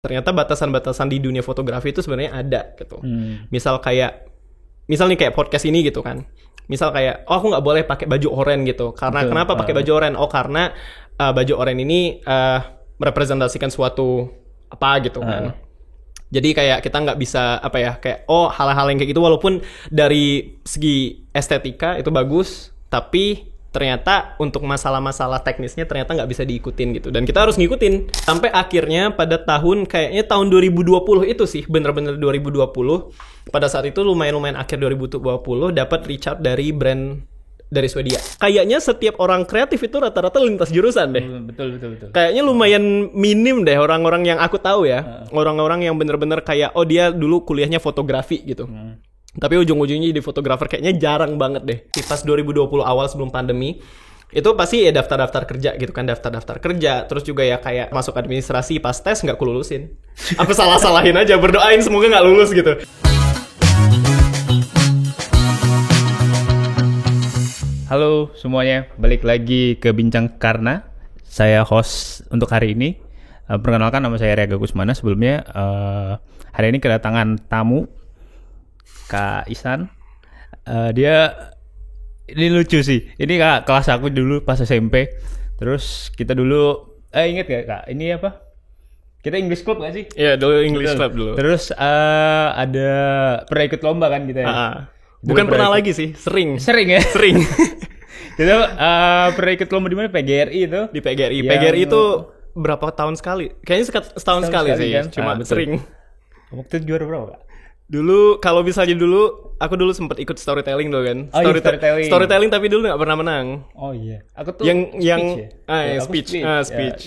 ternyata batasan-batasan di dunia fotografi itu sebenarnya ada gitu. Misal nih kayak podcast ini gitu kan. Misal kayak aku nggak boleh pakai baju oranye gitu. Karena kenapa pakai baju oranye? Oh karena baju oranye ini merepresentasikan suatu apa gitu kan. Jadi kayak kita nggak bisa kayak hal-hal yang kayak gitu walaupun dari segi estetika itu bagus, tapi ternyata untuk masalah-masalah teknisnya ternyata nggak bisa diikutin gitu. Dan kita harus ngikutin. Sampai akhirnya pada kayaknya tahun 2020 itu sih, bener-bener 2020. Pada saat itu lumayan akhir 2020 dapat reach out dari brand dari Swedia. Kayaknya setiap orang kreatif itu rata-rata lintas jurusan deh. Betul. Kayaknya lumayan minim deh orang-orang yang aku tahu ya. Orang-orang yang bener-bener kayak, dia dulu kuliahnya fotografi gitu. Tapi ujung-ujungnya jadi fotografer kayaknya jarang banget deh. Pas 2020 awal sebelum pandemi, itu pasti ya daftar-daftar kerja gitu kan, daftar-daftar kerja. Terus juga ya kayak masuk administrasi, pas tes nggak kululusin. Aku salah-salahin aja, berdoain semoga nggak lulus gitu. Halo semuanya, balik lagi ke Bincang Karna. Saya host untuk hari ini. Perkenalkan, nama saya Rega Kusmana. Sebelumnya hari ini kedatangan tamu, Kak Ihsan. Dia ini lucu sih. Ini Kak kelas aku dulu pas SMP. Terus kita dulu inget gak Kak? Ini apa? Kita English Club gak sih? Iya, dulu English Club dulu. Terus ada pernah ikut lomba kan kita ya? Bukan pernah lagi sih, sering ya? Sering. Kita pernah ikut lomba di mana? PGRI itu? Di PGRI. PGRI itu berapa tahun sekali? Kayaknya setahun sekali sih, kan? Cuma sering. Waktu itu juara berapa Kak? Dulu kalau misalnya aku dulu sempat ikut storytelling dulu kan. Storytelling tapi dulu nggak pernah menang. Oh iya. Aku tuh speech.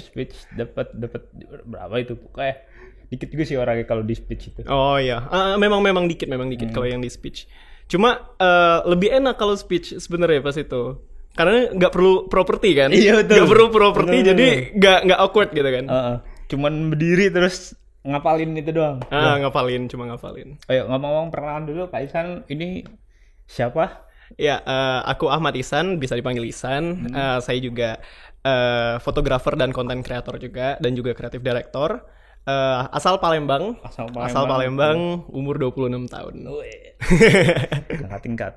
Speech dapat berapa itu? Kayak dikit juga sih orangnya kalau di speech itu. Oh iya. Memang dikit kalau yang di speech. Cuma lebih enak kalau speech sebenarnya pas itu. Karena nggak perlu properti kan. Iya betul. Nggak perlu properti jadi nggak awkward gitu kan. Cuman berdiri terus ngapalin itu doang. Cuma ngapalin. Oh ya, ngomong-ngomong perkenalan dulu, Kak Ihsan ini siapa? Ya, aku Ahmad Ihsan, bisa dipanggil Ihsan. Saya juga fotografer dan content creator juga, dan juga creative director. Asal Palembang. Asal Palembang, umur 26 tahun. Angkat tingkat.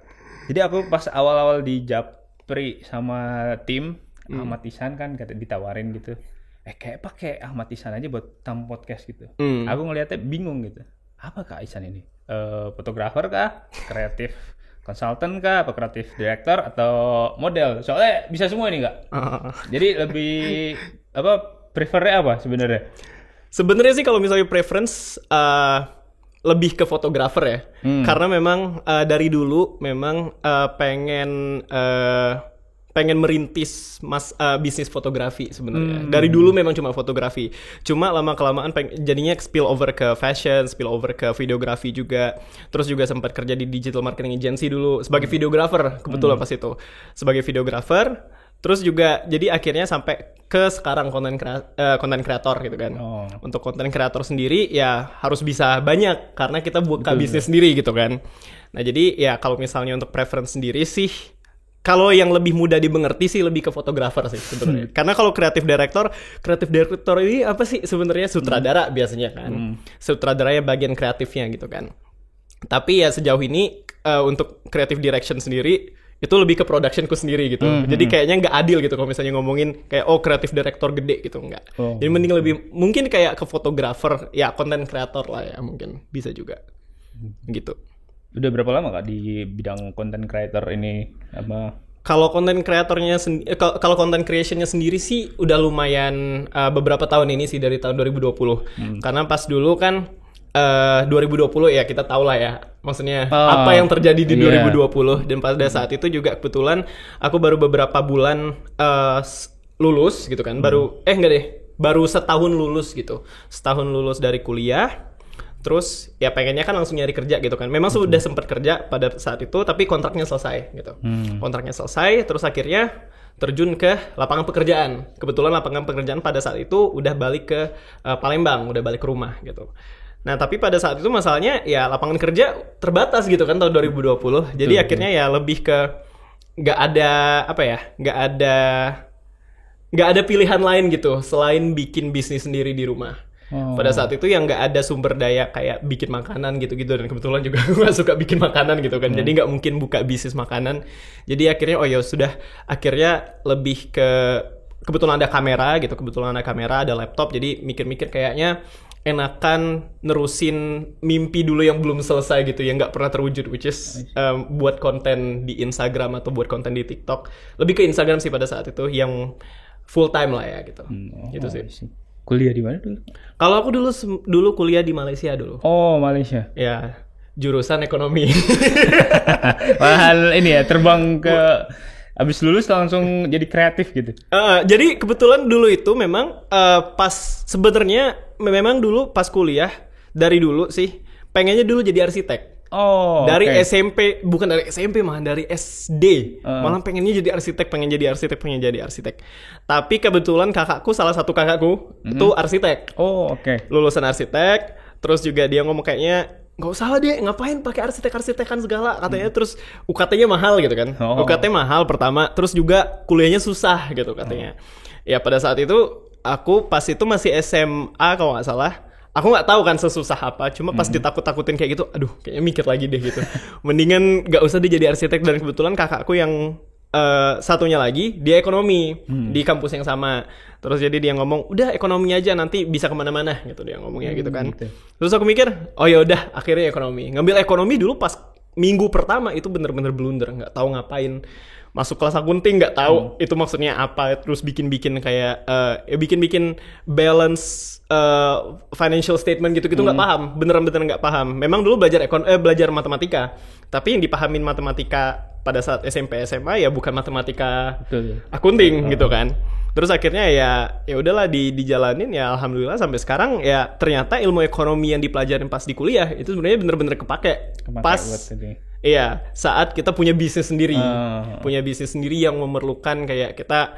Jadi aku pas awal-awal di Japri sama tim Ahmad Ihsan kan ditawarin gitu. Kayak pakai Ahmad Ihsan aja buat tamu podcast gitu. Aku ngeliatnya bingung gitu. Apa Kak Ihsan ini? Fotografer kah? Kreatif konsultan kah? Apa kreatif director atau model? Soalnya bisa semua ini Kak. Jadi lebih prefernya apa sebenarnya? Sebenarnya sih kalau misalnya preference lebih ke fotografer ya. Karena memang dari dulu memang pengen merintis bisnis fotografi sebenarnya. Dari dulu memang cuma fotografi. Cuma lama-kelamaan jadinya spill over ke fashion, spill over ke videografi juga. Terus juga sempat kerja di digital marketing agency dulu sebagai videographer, kebetulan pas itu. Sebagai videographer, terus juga jadi akhirnya sampai ke sekarang content creator gitu kan. Untuk content creator sendiri ya harus bisa banyak karena kita buka bisnis sendiri gitu kan. Nah, jadi ya kalau misalnya untuk preference sendiri sih, kalau yang lebih mudah dimengerti sih lebih ke fotografer sih sebenarnya. Karena kalau creative director ini apa sih sebenarnya? Sutradara biasanya kan. Sutradaranya bagian kreatifnya gitu kan. Tapi ya sejauh ini untuk creative direction sendiri itu lebih ke productionku sendiri gitu. Jadi kayaknya nggak adil gitu kalau misalnya ngomongin kayak creative director gede gitu, nggak. Jadi mending lebih mungkin kayak ke fotografer, ya content creator lah ya mungkin bisa juga gitu. Udah berapa lama Kak di bidang content creator ini? Kalau content creatornya kalau content creationnya sendiri sih udah lumayan beberapa tahun ini sih, dari tahun 2020. Karena pas dulu kan 2020 ya kita tahu lah ya, maksudnya apa yang terjadi di 2020. Dan pada saat itu juga kebetulan aku baru beberapa bulan lulus gitu kan. Baru setahun lulus gitu. Setahun lulus dari kuliah. Terus ya pengennya kan langsung nyari kerja gitu kan. Memang sudah sempat kerja pada saat itu, tapi kontraknya selesai gitu. Kontraknya selesai, terus akhirnya terjun ke lapangan pekerjaan. Kebetulan lapangan pekerjaan pada saat itu udah balik ke Palembang, udah balik ke rumah gitu. Nah, tapi pada saat itu masalahnya ya lapangan kerja terbatas gitu kan tahun 2020. Jadi akhirnya ya lebih ke nggak ada pilihan lain gitu selain bikin bisnis sendiri di rumah. Pada saat itu yang nggak ada sumber daya kayak bikin makanan gitu-gitu, dan kebetulan juga aku nggak suka bikin makanan gitu kan, jadi nggak mungkin buka bisnis makanan. Jadi akhirnya oh ya sudah, akhirnya lebih ke kebetulan ada kamera gitu, ada laptop, jadi mikir-mikir kayaknya enakan nerusin mimpi dulu yang belum selesai gitu, yang nggak pernah terwujud, which is buat konten di Instagram atau buat konten di TikTok. Lebih ke Instagram sih pada saat itu yang full time lah ya gitu. Gitu sih. Kuliah di mana dulu? Kalau aku dulu kuliah di Malaysia dulu. Oh, Malaysia. Ya, jurusan ekonomi. Mahal ini ya, terbang ke abis lulus langsung jadi kreatif gitu. Jadi kebetulan dulu itu memang pas sebenarnya memang dulu pas kuliah dari dulu sih pengennya dulu jadi arsitek. Oh, dari okay. SMP, bukan dari SMP malah dari SD. Malah pengen jadi arsitek. Tapi kebetulan kakakku, salah satu kakakku itu arsitek. Oh, oke. Okay. Lulusan arsitek, terus juga dia ngomong kayaknya nggak usah lah dia, ngapain pakai arsitek-arsitekan segala katanya, terus UKT-nya mahal gitu kan. UKT mahal pertama, terus juga kuliahnya susah gitu katanya. Ya pada saat itu aku pas itu masih SMA kalau nggak salah. Aku nggak tahu kan sesusah apa, cuma pas ditakut-takutin kayak gitu, aduh kayaknya mikir lagi deh gitu. Mendingan nggak usah dia jadi arsitek. Dan kebetulan kakakku yang satunya lagi, dia ekonomi di kampus yang sama. Terus jadi dia ngomong, udah ekonomi aja nanti bisa kemana-mana gitu, dia ngomongnya gitu kan. Gitu. Terus aku mikir, oh ya udah akhirnya ekonomi. Ngambil ekonomi dulu pas minggu pertama itu bener-bener blunder, nggak tahu ngapain. Masuk kelas akunting nggak tahu itu maksudnya apa, terus bikin kayak bikin balance financial statement gitu nggak paham, beneran nggak paham. Memang dulu belajar matematika, tapi yang dipahamin matematika pada saat SMP SMA ya bukan matematika akunting gitu kan. Terus akhirnya ya udahlah dijalanin, ya alhamdulillah sampai sekarang ya ternyata ilmu ekonomi yang dipelajarin pas di kuliah itu sebenarnya bener-bener kepake pas iya, saat kita punya bisnis sendiri. Punya bisnis sendiri yang memerlukan kayak kita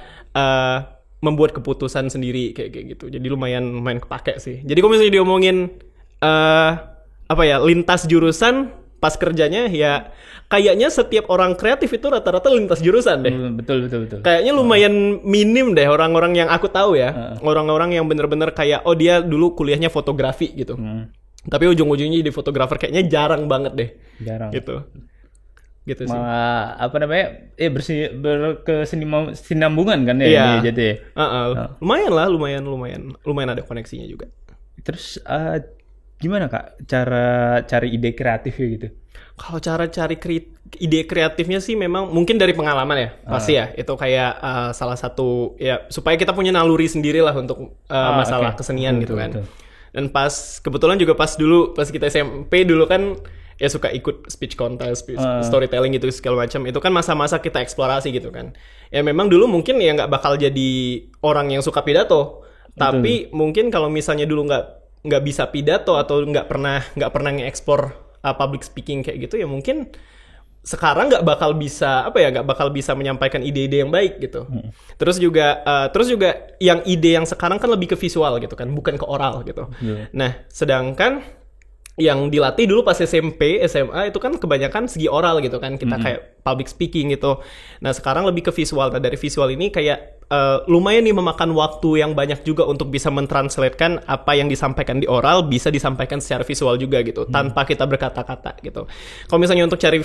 membuat keputusan sendiri kayak gitu. Jadi lumayan kepake sih. Jadi kalau misalnya diomongin lintas jurusan pas kerjanya, ya kayaknya setiap orang kreatif itu rata-rata lintas jurusan deh. Betul. Kayaknya lumayan minim deh orang-orang yang aku tahu ya. Orang-orang yang bener-bener kayak oh dia dulu kuliahnya fotografi gitu. Tapi ujung-ujungnya jadi fotografer kayaknya jarang banget deh. Jarang. Gitu sih. Malah berkesinambungan kan ya. Iya. Jadi. Lumayan ada koneksinya juga. Terus gimana Kak cara cari ide kreatifnya gitu? Kalau cara cari ide kreatifnya sih memang mungkin dari pengalaman ya. Pasti ya. Itu kayak salah satu ya supaya kita punya naluri sendiri lah untuk masalah kesenian gitu kan. Betul. Dan kebetulan juga pas kita SMP dulu kan ya suka ikut speech contest, storytelling gitu segala macam. Itu kan masa-masa kita eksplorasi gitu kan. Ya memang dulu mungkin ya nggak bakal jadi orang yang suka pidato. Betul. Tapi mungkin kalau misalnya dulu nggak bisa pidato atau nggak pernah nge-explore public speaking kayak gitu, ya mungkin sekarang nggak bakal bisa menyampaikan ide-ide yang baik gitu. Terus juga yang ide yang sekarang kan lebih ke visual gitu kan, bukan ke oral gitu. Nah sedangkan yang dilatih dulu pas SMP, SMA itu kan kebanyakan segi oral gitu kan, kita kayak public speaking gitu. Nah sekarang lebih ke visual. Nah dari visual ini kayak lumayan nih memakan waktu yang banyak juga untuk bisa mentranslatekan apa yang disampaikan di oral bisa disampaikan secara visual juga gitu, tanpa kita berkata-kata gitu. Kalau misalnya untuk cari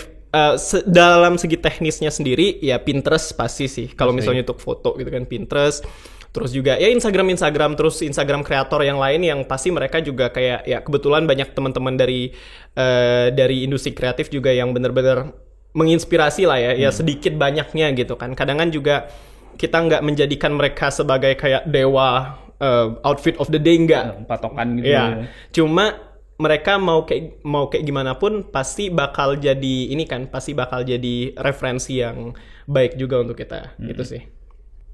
dalam segi teknisnya sendiri ya Pinterest pasti sih. Kalau misalnya untuk foto gitu kan Pinterest. Terus juga ya Instagram, terus Instagram kreator yang lain yang pasti mereka juga kayak ya kebetulan banyak teman-teman dari industri kreatif juga yang benar-benar menginspirasi lah ya sedikit banyaknya gitu kan. Kadang kan juga kita nggak menjadikan mereka sebagai kayak dewa outfit of the day, nggak patokan gitu ya. Cuma mereka mau kayak gimana pun pasti bakal jadi referensi yang baik juga untuk kita gitu sih.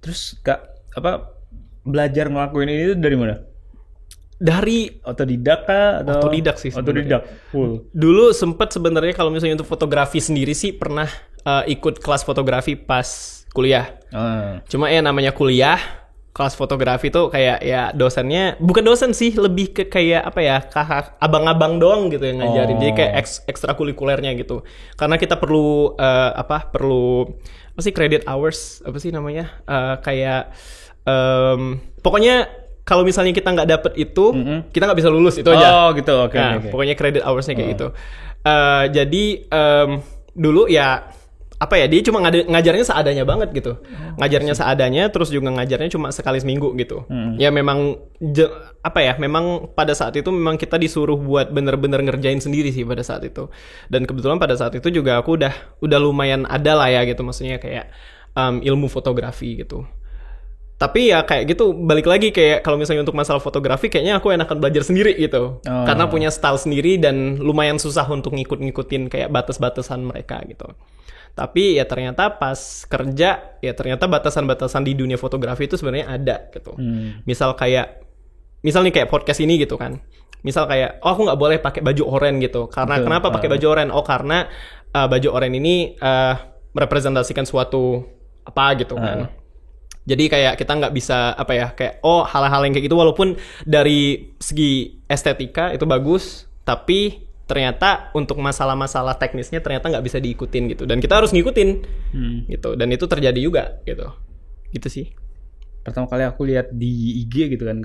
Terus Kak belajar ngelakuin ini dari mana? Dari otodidak kah? Otodidak sih sebenarnya. Dulu sempet sebenarnya kalau misalnya untuk fotografi sendiri sih pernah ikut kelas fotografi pas kuliah. Cuma ya namanya kuliah, kelas fotografi tuh kayak ya dosennya bukan dosen sih, lebih ke kayak kakak abang-abang doang gitu yang ngajarin. Jadi kayak ekstrakurikulernya gitu. Karena kita perlu credit hours, namanya? Pokoknya kalau misalnya kita nggak dapet itu, kita nggak bisa lulus itu aja. Oh gitu, oke. Nah, pokoknya credit hoursnya kayak gitu. Jadi dulu ya apa ya, dia cuma ngajarnya seadanya banget gitu. Ngajarnya seadanya, terus juga ngajarnya cuma sekali seminggu gitu. Ya memang memang pada saat itu memang kita disuruh buat bener-bener ngerjain sendiri sih pada saat itu. Dan kebetulan pada saat itu juga aku udah lumayan ada lah ya gitu, maksudnya kayak ilmu fotografi gitu. Tapi ya kayak gitu, balik lagi kayak kalau misalnya untuk masalah fotografi kayaknya aku enakan belajar sendiri gitu. Karena punya style sendiri dan lumayan susah untuk ngikutin kayak batas-batasan mereka gitu. Tapi ya ternyata pas kerja, ya ternyata batasan-batasan di dunia fotografi itu sebenarnya ada gitu. Misal nih kayak podcast ini gitu kan. Misal kayak, aku nggak boleh pakai baju oranye gitu. Karena kenapa pakai baju oranye? Oh karena baju oranye ini merepresentasikan suatu apa gitu kan. Jadi kayak kita nggak bisa kayak hal-hal yang kayak gitu, walaupun dari segi estetika itu bagus, tapi ternyata untuk masalah-masalah teknisnya ternyata nggak bisa diikutin gitu, dan kita harus ngikutin gitu, dan itu terjadi juga gitu sih. Pertama kali aku lihat di IG gitu kan,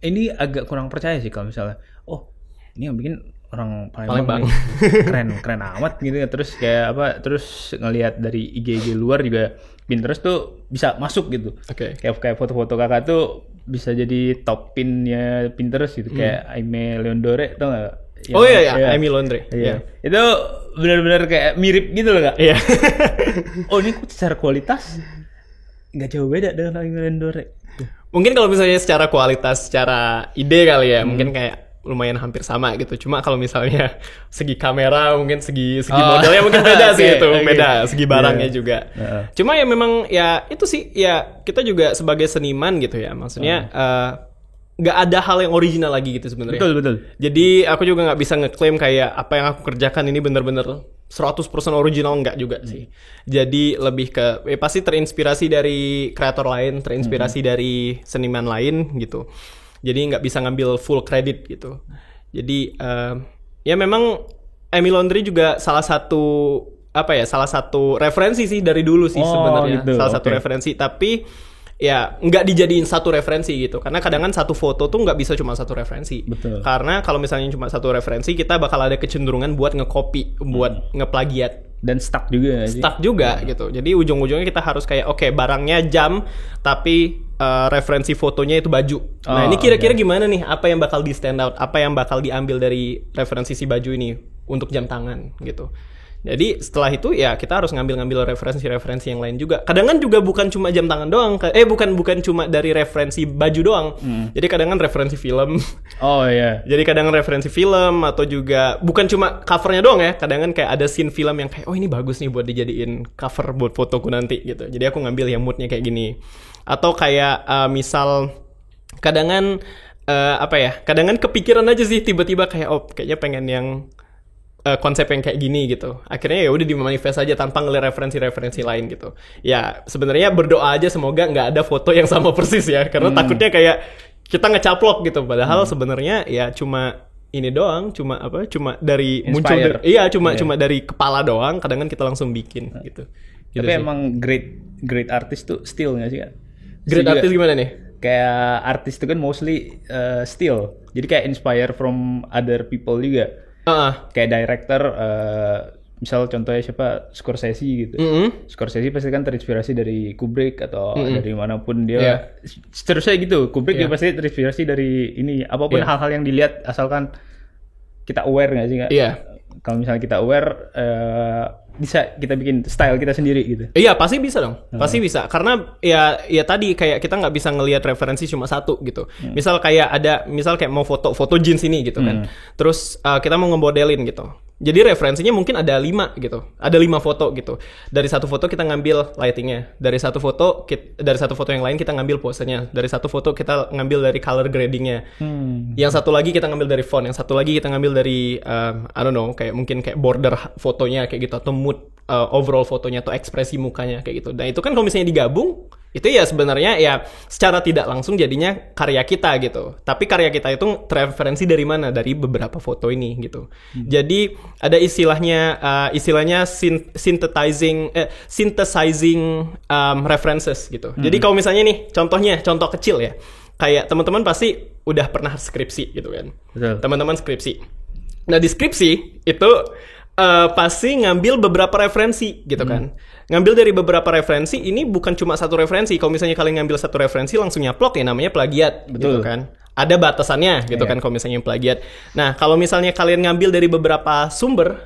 ini agak kurang percaya sih kalau misalnya ini yang bikin orang Palembang keren amat gitu ya. Terus kayak terus ngelihat dari IG luar juga, Pinterest tuh bisa masuk gitu. Kayak foto-foto kakak tuh bisa jadi top pinnya Pinterest gitu. Kayak Aimee Leondore, tau gak? Aimee Leondore. Iya. Itu benar-benar kayak mirip gitu loh, Kak. Iya. Ini secara kualitas nggak jauh beda dengan Aimee Leondore. Mungkin kalau misalnya secara kualitas, secara ide kali ya, mungkin kayak lumayan hampir sama gitu. Cuma kalau misalnya segi kamera, mungkin segi modelnya mungkin beda sih itu. Beda segi barangnya juga. Cuma ya memang ya itu sih ya, kita juga sebagai seniman gitu ya. Maksudnya nggak ada hal yang original lagi gitu sebenarnya. Betul. Jadi aku juga nggak bisa ngeklaim kayak apa yang aku kerjakan ini bener-bener 100% original, nggak juga sih. Jadi lebih ke pasti terinspirasi dari kreator lain, terinspirasi dari seniman lain gitu. Jadi nggak bisa ngambil full credit gitu. Jadi ya memang Aimee Leondore juga salah satu referensi sih dari dulu sih sebenarnya. Gitu. Salah satu referensi, tapi ya nggak dijadiin satu referensi gitu, karena kadang kan satu foto tuh nggak bisa cuma satu referensi. Betul. Karena kalau misalnya cuma satu referensi, kita bakal ada kecenderungan buat nge-copy, buat ngeplagiat, dan stuck juga gitu. Jadi ujung-ujungnya kita harus kayak barangnya jam, tapi referensi fotonya itu baju. Nah ini kira-kira gimana nih, apa yang bakal di stand out, apa yang bakal diambil dari referensi si baju ini untuk jam tangan gitu. Jadi setelah itu ya kita harus ngambil referensi-referensi yang lain juga. Kadang kan juga bukan cuma jam tangan doang. Bukan cuma dari referensi baju doang. Jadi kadang kan referensi film. Oh iya. Jadi kadang referensi film, atau juga bukan cuma covernya doang ya. Kadang kan kayak ada scene film yang kayak ini bagus nih buat dijadiin cover buat fotoku nanti gitu. Jadi aku ngambil yang moodnya kayak gini. Atau kayak misal kadang kan kepikiran aja sih tiba-tiba kayak kayaknya pengen yang konsep yang kayak gini gitu. Akhirnya ya udah dimanifest aja tanpa ngeliat referensi-referensi lain gitu. Ya sebenarnya berdoa aja semoga nggak ada foto yang sama persis ya, karena takutnya kayak kita ngecaplok gitu. Padahal sebenarnya ya cuma ini doang, cuma dari Inspire. Cuma dari kepala doang. Kadang kan kita langsung bikin gitu. Tapi sih. Emang great artist tuh still nggak sih, Kak? Great artist gimana nih? Kayak artis itu kan mostly still. Jadi kayak inspire from other people juga. Kayak director, misal contohnya siapa, Scorsese gitu. Scorsese pasti kan terinspirasi dari Kubrick atau dari manapun dia. Seterusnya gitu. Kubrick dia pasti terinspirasi dari ini. Apapun hal-hal yang dilihat, asalkan kita aware nggak sih, Kak? Kalau misalnya kita aware, bisa kita bikin style kita sendiri gitu. Iya, pasti bisa dong. Pasti bisa. Karena ya tadi kayak kita nggak bisa ngelihat referensi cuma satu gitu. Misal kayak mau foto jeans ini gitu kan. Terus kita mau ngemodelin gitu. Jadi referensinya mungkin ada 5 gitu. Ada 5 foto gitu. Dari satu foto kita ngambil lightingnya. Dari satu foto yang lain kita ngambil posenya. Dari satu foto kita ngambil dari color gradingnya. Yang satu lagi kita ngambil dari font. Yang satu lagi kita ngambil dari I don't know, kayak mungkin kayak border fotonya kayak gitu, atau mood overall fotonya, atau ekspresi mukanya kayak gitu. Dan itu kan kalau misalnya digabung, itu ya sebenarnya ya secara tidak langsung jadinya karya kita gitu. Tapi karya kita itu referensi dari mana? Dari beberapa foto ini gitu. Jadi ada istilahnya synthesizing references gitu. Jadi kalau misalnya nih contoh kecil ya. kayak teman-teman pasti udah pernah skripsi gitu kan. Betul. Teman-teman skripsi. Nah di skripsi itu pasti ngambil beberapa referensi gitu kan. Ngambil dari beberapa referensi, ini bukan cuma satu referensi. Kalau misalnya kalian ngambil satu referensi langsung nyaplok ya namanya plagiat. Gitu Betul. kan. Ada batasannya gitu kan kalau misalnya plagiat. Nah kalau misalnya kalian ngambil dari beberapa sumber,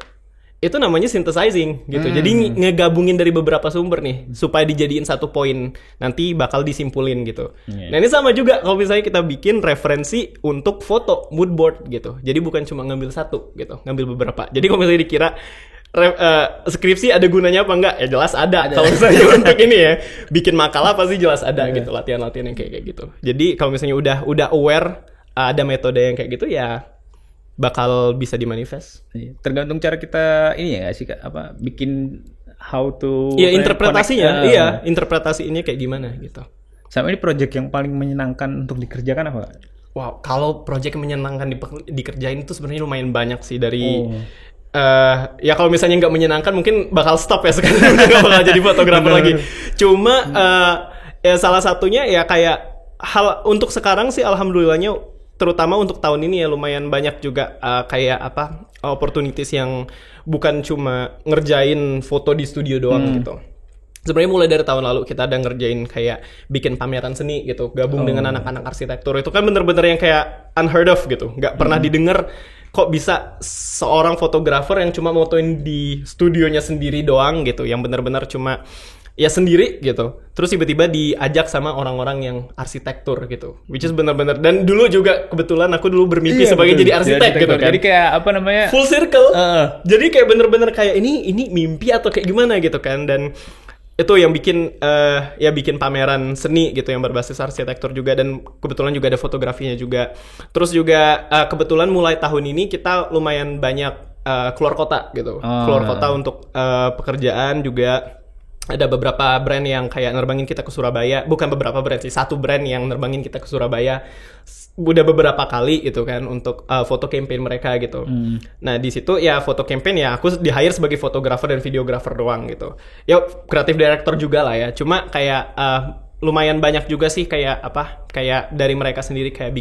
itu namanya synthesizing gitu. Jadi ngegabungin dari beberapa sumber nih supaya dijadiin satu poin, nanti bakal disimpulin gitu. Nah ini sama juga kalau misalnya kita bikin referensi untuk foto mood board gitu. Jadi bukan cuma ngambil satu gitu, ngambil beberapa. Jadi kalau misalnya dikira skripsi ada gunanya apa enggak? Ya jelas ada. Kalau misalnya untuk ini ya, bikin makalah pasti jelas ada gitu, latihan-latihan yang kayak gitu. Jadi kalau misalnya udah aware ada metode yang kayak gitu ya bakal bisa dimanifest. Tergantung cara kita ini ya nggak sih Kak, apa bikin how to Iya interpretasinya, interpretasi ini kayak gimana gitu. Sama ini project yang paling menyenangkan untuk dikerjakan apa? Wow, kalau project menyenangkan dikerjain itu sebenarnya lumayan banyak sih dari ya kalau misalnya nggak menyenangkan mungkin bakal stop ya sekarang udah nggak bakal jadi fotografer lagi. Cuma ya salah satunya ya kayak hal untuk sekarang sih alhamdulillahnya, terutama untuk tahun ini ya lumayan banyak juga kayak apa opportunities yang bukan cuma ngerjain foto di studio doang gitu. Sebenarnya mulai dari tahun lalu kita ada ngerjain kayak bikin pameran seni gitu, gabung dengan anak-anak arsitektur. Itu kan bener-bener yang kayak unheard of gitu, nggak pernah didengar. Kok bisa seorang fotografer yang cuma motoin di studionya sendiri doang gitu, yang benar-benar cuma ya sendiri gitu. Terus tiba-tiba diajak sama orang-orang yang arsitektur gitu. Which is benar-benar, dan dulu juga kebetulan aku dulu bermimpi sebagai jadi arsitek gitu kan. Jadi kayak apa namanya? Full circle. Jadi kayak benar-benar kayak ini mimpi atau kayak gimana gitu kan. Dan itu yang bikin ya bikin pameran seni gitu yang berbasis arsitektur juga, dan kebetulan juga ada fotografinya juga. Terus juga kebetulan mulai tahun ini kita lumayan banyak keluar kota gitu. Keluar kota untuk pekerjaan juga. Ada beberapa brand yang kayak nerbangin kita ke Surabaya. Bukan beberapa brand sih, satu brand yang nerbangin kita ke Surabaya udah beberapa kali gitu kan untuk foto campaign mereka gitu. Nah di situ ya foto campaign ya aku di hire sebagai fotografer dan videografer doang gitu. Ya kreatif director juga lah ya. Cuma kayak lumayan banyak juga sih kayak apa, kayak dari mereka sendiri kayak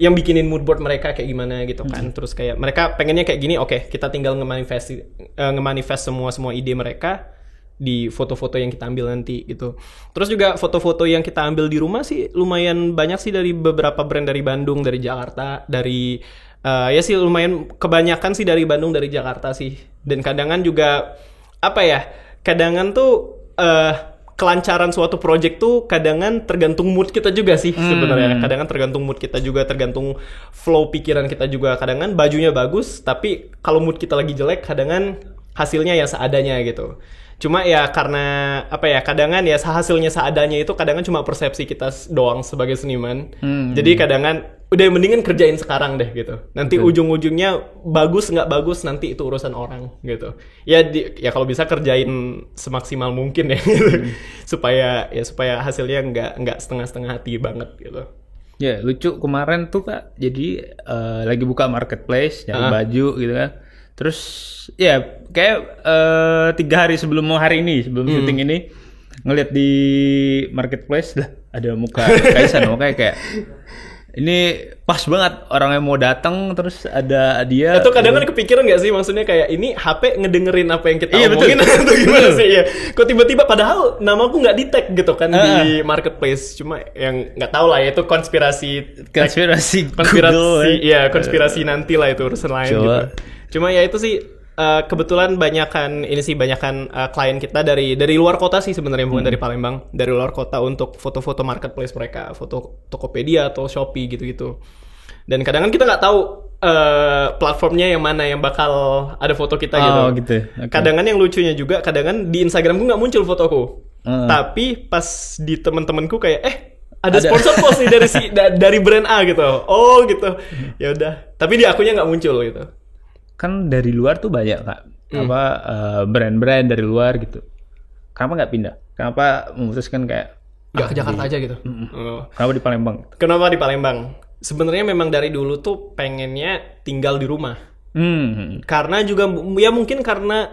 bikinin mood board mereka kayak gimana gitu kan. Terus kayak mereka pengennya kayak gini, oke, kita tinggal nge-manifest semua ide mereka di foto-foto yang kita ambil nanti gitu. Terus juga foto-foto yang kita ambil di rumah sih lumayan banyak sih dari beberapa brand dari Bandung, dari Jakarta, dari ya sih lumayan kebanyakan sih dari Bandung, dari Jakarta sih. Dan kadangan juga apa ya? Kadangan tuh kelancaran suatu project tuh kadangan tergantung mood kita juga sih sebenarnya. Kadangan tergantung mood kita juga, tergantung flow pikiran kita juga. Kadangan bajunya bagus, tapi kalau mood kita lagi jelek, kadangan hasilnya ya seadanya gitu. Cuma ya karena apa ya, kadangan ya hasilnya seadanya itu kadangan cuma persepsi kita doang sebagai seniman. Jadi kadangan udah mendingan kerjain sekarang deh gitu. Nanti ujung-ujungnya bagus nggak bagus nanti itu urusan orang gitu. Ya ya kalau bisa kerjain semaksimal mungkin ya gitu. supaya hasilnya nggak setengah-setengah hati banget gitu. Ya lucu kemarin tuh Kak, jadi lagi buka marketplace nyari baju gitu kan. Terus ya kayak 3 hari sebelum syuting ini ngeliat di marketplace lah ada muka Kaisan, makanya kayak ini pas banget orang yang mau datang terus ada dia. Itu kadang kan kepikiran nggak sih, maksudnya kayak ini HP ngedengerin apa yang kita omongin atau gimana sih ya? Kok tiba-tiba padahal nama aku nggak di tag gitu kan di marketplace, cuma yang nggak tahu lah ya, itu konspirasi Google, ya konspirasi nanti lah itu urusan lain gitu. Cuma ya itu sih kebetulan banyakan klien kita dari luar kota sih sebenarnya, bukan dari Palembang, dari luar kota untuk foto-foto marketplace mereka, foto Tokopedia atau Shopee gitu-gitu. Dan kadang-kadang kita nggak tahu platformnya yang mana yang bakal ada foto kita gitu. Gitu. Okay. Kadang-kadang yang lucunya juga, kadang-kadang di Instagramku nggak muncul fotoku, tapi pas di teman-temanku kayak ada sponsor post nih dari brand A gitu. Oh gitu. Ya udah. Tapi di akunnya nggak muncul gitu. Kan dari luar tuh banyak Kak, brand-brand dari luar gitu. Kenapa nggak pindah? Kenapa memutuskan kayak nggak ke Jakarta aja gitu? Kenapa di Palembang? Kenapa di Palembang? Sebenarnya memang dari dulu tuh pengennya tinggal di rumah. Karena juga ya mungkin karena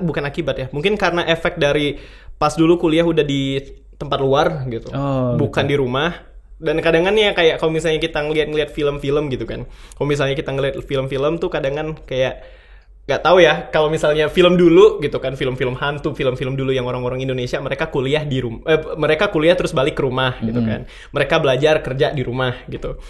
bukan akibat ya, mungkin karena efek dari pas dulu kuliah udah di tempat luar gitu, bukan di rumah. Dan kadang kan ya kayak kalau misalnya kita ngeliat film-film gitu kan. Kalau misalnya kita ngeliat film-film tuh kadang kan kayak nggak tahu ya, kalau misalnya film dulu gitu kan, film-film hantu, film-film dulu yang orang-orang Indonesia, mereka kuliah di rumah, mereka kuliah terus balik ke rumah gitu kan. Mereka belajar kerja di rumah gitu.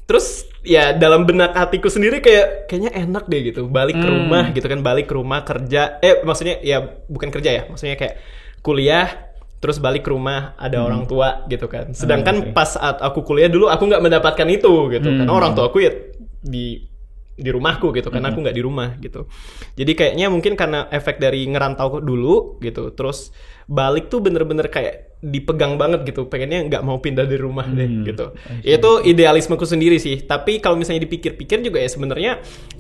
Terus ya dalam benak hatiku sendiri kayaknya enak deh gitu, balik ke rumah gitu kan, balik ke rumah kerja, maksudnya ya bukan kerja ya, maksudnya kayak kuliah terus balik ke rumah ada orang tua gitu kan. Sedangkan pas saat aku kuliah dulu aku nggak mendapatkan itu gitu, karena orang tua aku ya di rumahku gitu kan, aku nggak di rumah gitu. Jadi kayaknya mungkin karena efek dari ngerantau dulu gitu, terus balik tuh bener-bener kayak dipegang banget gitu, pengennya nggak mau pindah dari rumah deh gitu. Itu idealismeku sendiri sih. Tapi kalau misalnya dipikir-pikir juga ya sebenarnya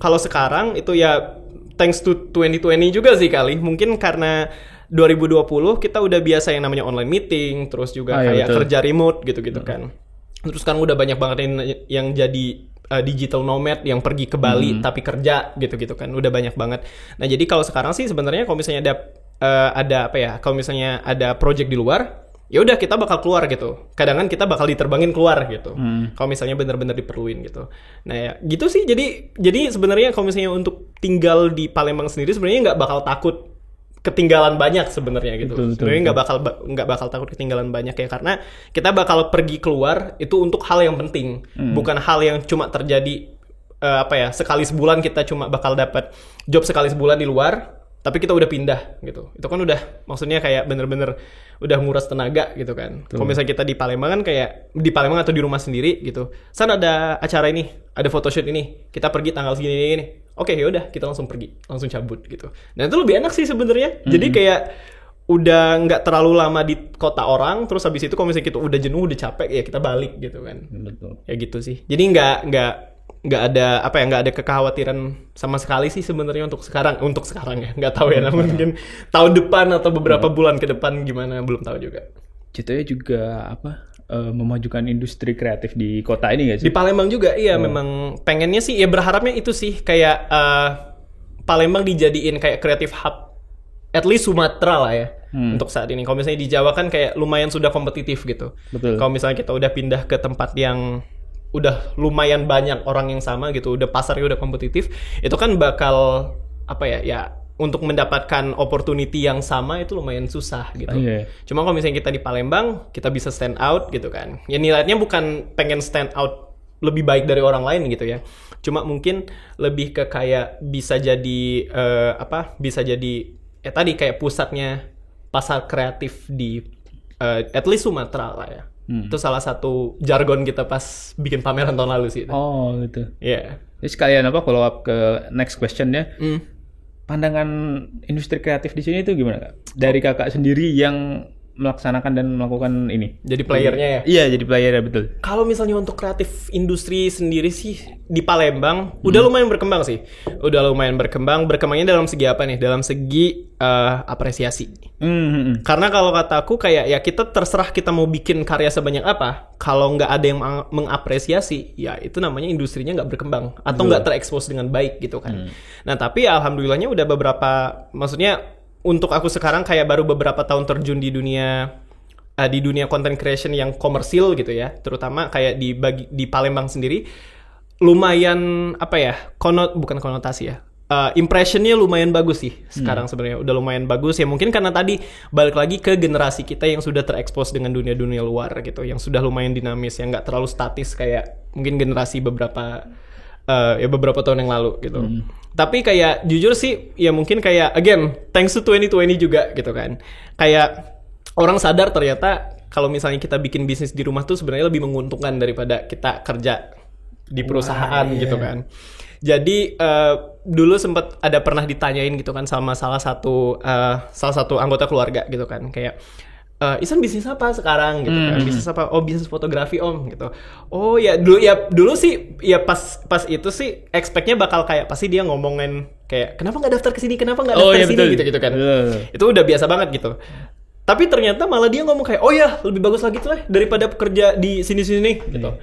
kalau sekarang itu ya thanks to 2020 juga sih kali. Mungkin karena 2020 kita udah biasa yang namanya online meeting, terus juga kayak kerja remote gitu-gitu kan. Terus kan udah banyak banget yang jadi digital nomad yang pergi ke Bali tapi kerja gitu-gitu kan, udah banyak banget. Nah jadi kalau sekarang sih sebenarnya kalau misalnya ada apa ya, kalau misalnya ada project di luar, ya udah kita bakal keluar gitu. Kadang-kadang kita bakal diterbangin keluar gitu. Kalau misalnya benar-benar diperluin gitu. Nah ya gitu sih. Jadi sebenarnya kalau misalnya untuk tinggal di Palembang sendiri sebenarnya nggak bakal takut ketinggalan banyak sebenarnya gitu. Sebenarnya nggak bakal takut ketinggalan banyak ya, karena kita bakal pergi keluar itu untuk hal yang penting, bukan hal yang cuma terjadi sekali sebulan kita cuma bakal dapat job sekali sebulan di luar, tapi kita udah pindah gitu. Itu kan udah maksudnya kayak bener-bener udah nguras tenaga gitu kan. Kalau misalnya kita di Palembang kan kayak di Palembang atau di rumah sendiri gitu. Sana ada acara ini, ada photoshoot ini, kita pergi tanggal segini. Oke, ya udah kita langsung pergi, langsung cabut gitu. Nah itu lebih enak sih sebenarnya. Jadi kayak udah nggak terlalu lama di kota orang, terus habis itu kalau misalnya kita udah jenuh, udah capek, ya kita balik gitu kan. Betul. Ya gitu sih. Jadi nggak ada kekhawatiran sama sekali sih sebenarnya untuk sekarang ya. Nggak tahu ya, namun mungkin tahun depan atau beberapa bulan ke depan gimana belum tahu juga. Ceritanya juga memajukan industri kreatif di kota ini nggak sih? Di Palembang juga, iya memang pengennya sih, ya berharapnya itu sih kayak Palembang dijadiin kayak creative hub, at least Sumatera lah ya untuk saat ini. Kalau misalnya di Jawa kan kayak lumayan sudah kompetitif gitu. Betul. Kalau misalnya kita udah pindah ke tempat yang udah lumayan banyak orang yang sama gitu, udah pasarnya udah kompetitif, itu kan bakal ya untuk mendapatkan opportunity yang sama itu lumayan susah gitu. Cuma kalau misalnya kita di Palembang, kita bisa stand out gitu kan. Ya nilainya bukan pengen stand out lebih baik dari orang lain gitu ya. Cuma mungkin lebih ke kayak bisa jadi tadi kayak pusatnya pasar kreatif di at least Sumatera lah ya. Itu salah satu jargon kita pas bikin pameran tahun lalu sih. Oh gitu. Iya. Jadi sekalian follow up ke next question-nya. Pandangan industri kreatif di sini itu gimana Kak? Dari Kakak sendiri yang melaksanakan dan melakukan ini. Jadi playernya ya? Iya, jadi playernya betul. Kalau misalnya untuk kreatif industri sendiri sih di Palembang udah lumayan berkembang sih. Udah lumayan berkembang. Berkembangnya dalam segi apa nih? Dalam segi apresiasi. Karena kalau kataku kayak ya kita terserah kita mau bikin karya sebanyak apa. Kalau nggak ada yang mengapresiasi, ya itu namanya industrinya nggak berkembang atau nggak terekspos dengan baik gitu kan. Nah tapi alhamdulillahnya udah maksudnya untuk aku sekarang kayak baru beberapa tahun terjun di dunia content creation yang komersil gitu ya, terutama kayak di Palembang sendiri lumayan bukan konotasi ya. Impressionnya lumayan bagus sih sekarang sebenarnya, udah lumayan bagus ya, mungkin karena tadi balik lagi ke generasi kita yang sudah terekspos dengan dunia luar gitu, yang sudah lumayan dinamis, yang nggak terlalu statis kayak mungkin generasi beberapa tahun yang lalu gitu. Tapi kayak jujur sih ya mungkin kayak again thanks to 2020 juga gitu kan, kayak orang sadar ternyata kalau misalnya kita bikin bisnis di rumah tuh sebenarnya lebih menguntungkan daripada kita kerja di perusahaan gitu kan. Jadi dulu sempat pernah ditanyain gitu kan sama salah satu anggota keluarga gitu kan, kayak Isan bisnis apa sekarang gitu kan? Bisnis apa? Oh bisnis fotografi om gitu. Oh ya dulu sih ya pas itu sih expect-nya bakal kayak pasti dia ngomongin kayak kenapa nggak daftar ke sini, kenapa nggak daftar ke sini gitu kan. Itu udah biasa banget gitu. Tapi ternyata malah dia ngomong kayak oh ya lebih bagus lagi tuh daripada kerja di sini gitu.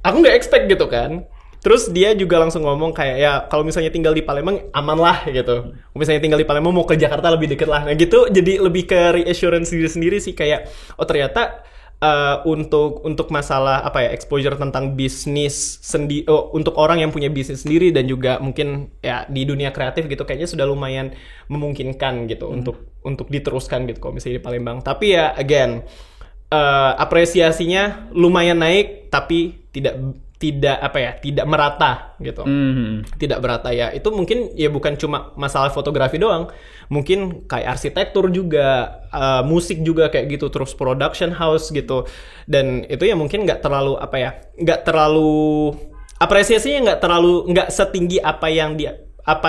Aku nggak expect gitu kan. Terus dia juga langsung ngomong kayak ya kalau misalnya tinggal di Palembang aman lah gitu. Kalau misalnya tinggal di Palembang mau ke Jakarta lebih deket lah. Nah gitu jadi lebih ke reassurance diri sendiri sih kayak oh ternyata untuk masalah apa ya, exposure tentang bisnis untuk orang yang punya bisnis sendiri dan juga mungkin ya di dunia kreatif gitu kayaknya sudah lumayan memungkinkan gitu untuk diteruskan gitu kalau misalnya di Palembang. Tapi ya again apresiasinya lumayan naik tapi tidak merata gitu. Tidak merata ya. Itu mungkin ya bukan cuma masalah fotografi doang. Mungkin kayak arsitektur juga, musik juga kayak gitu, terus production house gitu. Dan itu ya mungkin nggak terlalu apresiasinya nggak setinggi apa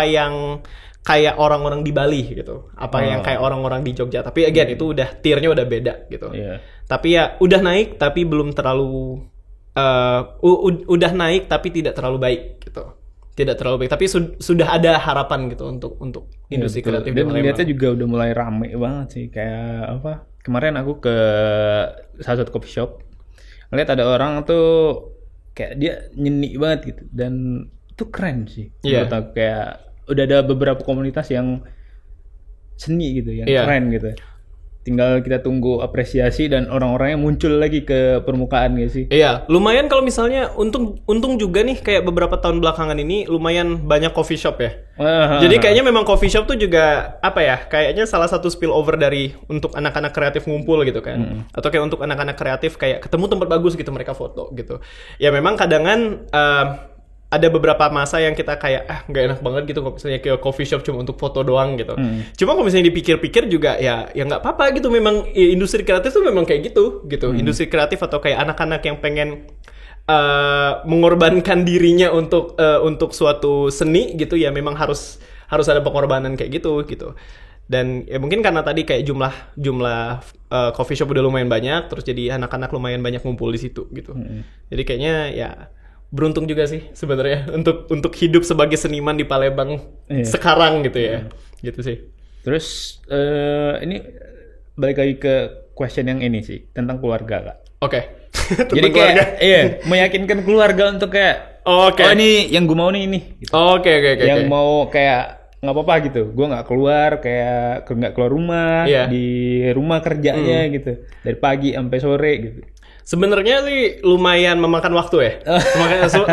yang kayak orang-orang di Bali gitu. Yang kayak orang-orang di Jogja. Tapi again itu udah tiernya udah beda gitu. Yeah. Tapi ya udah naik tapi belum terlalu udah naik tapi tidak terlalu baik gitu. Tidak terlalu baik tapi sudah ada harapan gitu untuk industri kreatif. Dan lihatnya juga udah mulai rame banget sih, kayak apa, kemarin aku ke salah satu coffee shop ngeliat ada orang tuh kayak dia nyeni banget gitu dan itu keren sih. Menurut aku kayak udah ada beberapa komunitas yang seni gitu yang keren gitu. Tinggal kita tunggu apresiasi dan orang-orangnya muncul lagi ke permukaan gak sih? Iya, lumayan kalau misalnya untung juga nih kayak beberapa tahun belakangan ini lumayan banyak coffee shop ya. Jadi kayaknya memang coffee shop tuh juga apa ya? Kayaknya salah satu spillover dari untuk anak-anak kreatif ngumpul gitu kan. Atau kayak untuk anak-anak kreatif kayak ketemu tempat bagus gitu mereka foto gitu. Ya memang kadangan ada beberapa masa yang kita kayak nggak enak banget gitu kalau misalnya ke coffee shop cuma untuk foto doang gitu. Cuma kalau misalnya dipikir-pikir juga ya nggak apa-apa gitu. Memang ya, industri kreatif tuh memang kayak gitu. Industri kreatif atau kayak anak-anak yang pengen mengorbankan dirinya untuk suatu seni gitu ya memang harus ada pengorbanan kayak gitu. Dan ya mungkin karena tadi kayak jumlah coffee shop udah lumayan banyak, terus jadi anak-anak lumayan banyak ngumpul di situ gitu. Jadi kayaknya ya beruntung juga sih sebenarnya untuk hidup sebagai seniman di Palembang sekarang gitu ya. Gitu sih. Terus ini balik lagi ke question yang ini sih tentang keluarga, Kak. Oke. Jadi kayak meyakinkan keluarga untuk kayak ini yang gue mau nih ini. Gitu. Oke. Yang mau kayak nggak apa-apa gitu. Gue nggak keluar kayak nggak keluar rumah di rumah kerjanya gitu dari pagi sampai sore gitu. Sebenarnya sih lumayan memakan waktu ya.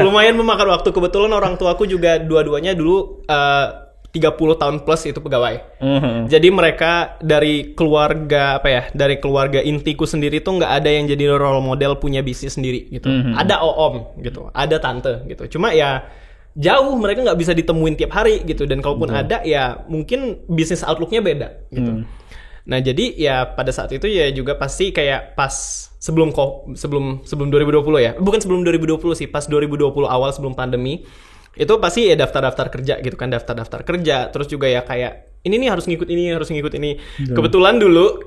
Lumayan memakan waktu. Kebetulan orang tuaku juga dua-duanya dulu 30 tahun plus itu pegawai. Jadi mereka dari keluarga dari keluarga intiku sendiri tuh nggak ada yang jadi role model punya bisnis sendiri gitu. Ada om gitu, ada tante gitu. Cuma ya jauh, mereka nggak bisa ditemuin tiap hari gitu. Dan kalaupun ada ya mungkin bisnis outlooknya beda gitu. Nah jadi ya pada saat itu ya juga pasti kayak pas sebelum 2020 ya, bukan sebelum 2020 sih, pas 2020 awal sebelum pandemi itu pasti ya daftar kerja gitu kan, daftar kerja, terus juga ya kayak ini nih harus ngikut ini. Kebetulan dulu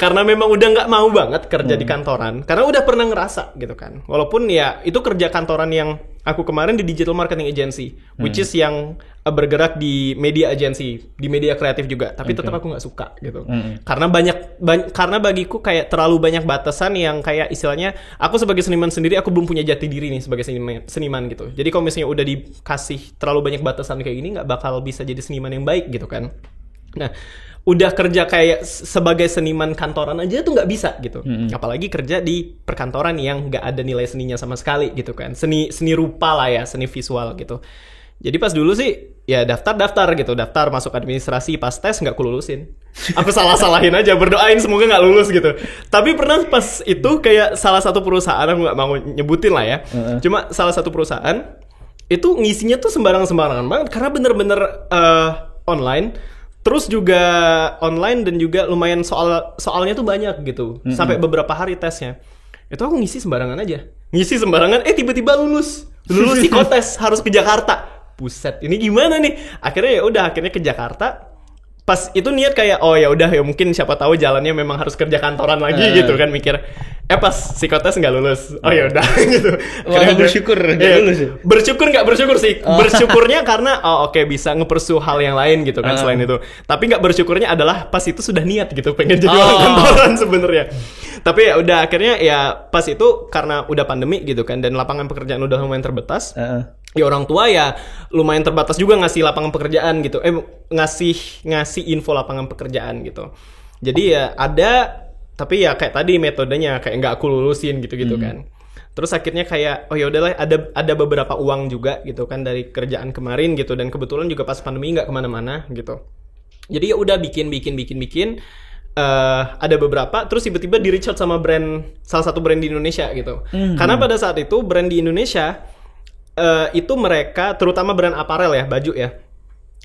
karena memang udah nggak mau banget kerja di kantoran, karena udah pernah ngerasa gitu kan, walaupun ya itu kerja kantoran yang aku kemarin di digital marketing agency, which is yang bergerak di media agency, di media kreatif juga, tapi tetap aku nggak suka gitu, karena karena bagiku kayak terlalu banyak batasan yang kayak istilahnya aku sebagai seniman sendiri aku belum punya jati diri nih sebagai seniman gitu. Jadi kalau misalnya udah dikasih terlalu banyak batasan kayak gini, nggak bakal bisa jadi seniman yang baik gitu kan. Nah udah kerja kayak sebagai seniman kantoran aja tuh nggak bisa gitu, apalagi kerja di perkantoran yang nggak ada nilai seninya sama sekali gitu kan, seni rupa lah ya, seni visual gitu. Jadi pas dulu sih ya daftar masuk administrasi, pas tes nggak kelulusin. Aku salahin aja, berdoain semoga nggak lulus gitu. Tapi pernah pas itu kayak salah satu perusahaan, aku nggak mau nyebutin lah ya, cuma salah satu perusahaan itu ngisinya tuh sembarangan banget karena bener-bener online. Terus juga online dan juga lumayan soalnya tuh banyak gitu. Sampai beberapa hari tesnya. Itu aku ngisi sembarangan aja. Tiba-tiba lulus psikotes harus ke Jakarta. Buset, ini gimana nih? Akhirnya ke Jakarta. Pas itu niat kayak ya mungkin siapa tahu jalannya memang harus kerja kantoran lagi gitu kan, mikir. Pas psikotes nggak lulus. Ya udah gitu. Bersyukur nggak lulus. Nggak bersyukur sih. Bersyukurnya karena bisa ngepersu hal yang lain gitu kan selain itu. Tapi nggak bersyukurnya adalah pas itu sudah niat gitu pengen jadi orang kantoran sebenarnya. Tapi ya udah akhirnya ya pas itu karena udah pandemi gitu kan dan lapangan pekerjaan udah lumayan terbatas. Ya orang tua ya lumayan terbatas juga ngasih lapangan pekerjaan gitu. Ngasih info lapangan pekerjaan gitu. Jadi ya ada Tapi ya kayak tadi metodenya kayak nggak aku lulusin gitu-gitu kan. Terus akhirnya kayak oh ya udahlah, ada beberapa uang juga gitu kan dari kerjaan kemarin gitu, dan kebetulan juga pas pandemi nggak kemana-mana gitu. Jadi ya udah bikin. Ada beberapa, terus tiba-tiba di reach out sama salah satu brand di Indonesia gitu. Karena pada saat itu brand di Indonesia itu mereka, terutama brand apparel ya, baju ya,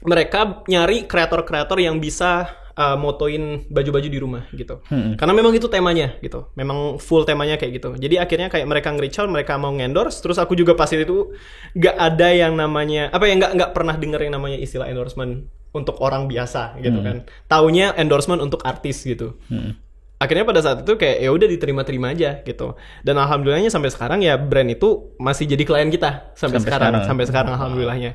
mereka nyari kreator-kreator yang bisa motoin baju-baju di rumah gitu. Karena memang itu temanya gitu. Memang full temanya kayak gitu. Jadi akhirnya kayak mereka nge-reach out, mereka mau nge-endorse, terus aku juga pasti itu gak ada yang namanya nggak pernah denger yang namanya istilah endorsement untuk orang biasa gitu kan. Taunya endorsement untuk artis gitu. Akhirnya pada saat itu kayak ya udah diterima-terima aja gitu. Dan alhamdulillahnya sampai sekarang ya brand itu masih jadi klien kita sampai sekarang alhamdulillahnya.